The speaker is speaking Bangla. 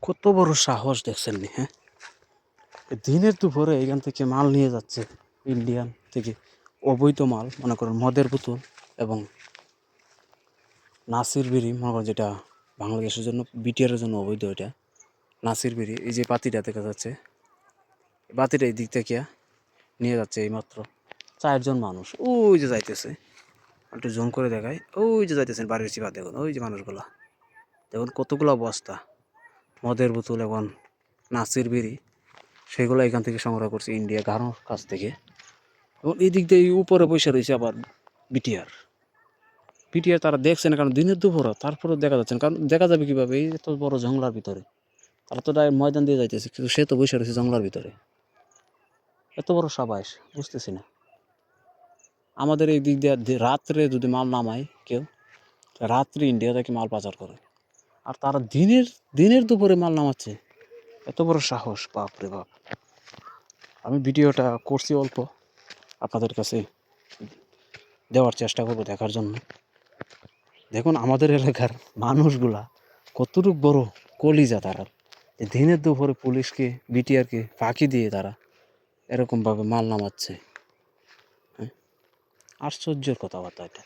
কত বড় সাহস দেখছেন নি? হ্যাঁ, দিনের দুপুরে এখান থেকে মাল নিয়ে যাচ্ছে, ইন্ডিয়ান থেকে অবৈধ মাল, মনে করেন মদের বোতল এবং নাসির বিড়ি, মনে করেন যেটা বাংলাদেশের জন্য, বিটিআরের জন্য অবৈধ। এটা নাসির বিড়ি, এই যে বাতিটা দেখা যাচ্ছে, বাতিটা এই দিক থেকে নিয়ে যাচ্ছে এইমাত্র 4 জন মানুষ। ওই যে যাইতেছে, একটু জুম করে দেখায়, ওই যে যাইতেছেন বাড়ির চিপা, দেখুন ওই যে মানুষগুলা, দেখুন কতগুলো বস্তা মদের বোতল এবং নাসির বিড়ি, সেগুলো এখান থেকে সংগ্রহ করছে ইন্ডিয়া গাড়োর কাছ থেকে। এবং এই দিক দিয়ে উপরে বসে রয়েছে আবার বিটিআর। বিটিআর তারা দেখছে না, কারণ দিনের দুপুর, তারপরে দেখা যাচ্ছে না, কারণ দেখা যাবে কীভাবে এই এত বড় জঙ্গলার ভিতরে। তারা তো ডাইরেক্ট ময়দান দিয়ে যাইতেছে, কিন্তু সে তো বসে রয়েছে জঙ্গলার ভিতরে। এত বড় সাবাস, বুঝতেছি না। আমাদের এই দিক দিয়ে রাত্রে যদি মাল নামায় কেউ, রাত্রে ইন্ডিয়া থেকে মাল পাচার করে, আর তারা দিনের দুপুরে মাল নামাচ্ছে। এত বড় সাহস, বাপ রে বাপ। আমি ভিডিওটা করছি অল্প, আপনাদের কাছে দেওয়ার চেষ্টা করবো দেখার জন্য। দেখুন আমাদের এলাকার মানুষগুলা কতটুকু বড় কলিজা তারা, দিনের দুপুরে পুলিশকে, বিটিআরকে ফাঁকি দিয়ে তারা এরকমভাবে মাল নামাচ্ছে। হ্যাঁ, আশ্চর্যের কথাবার্তা এটা।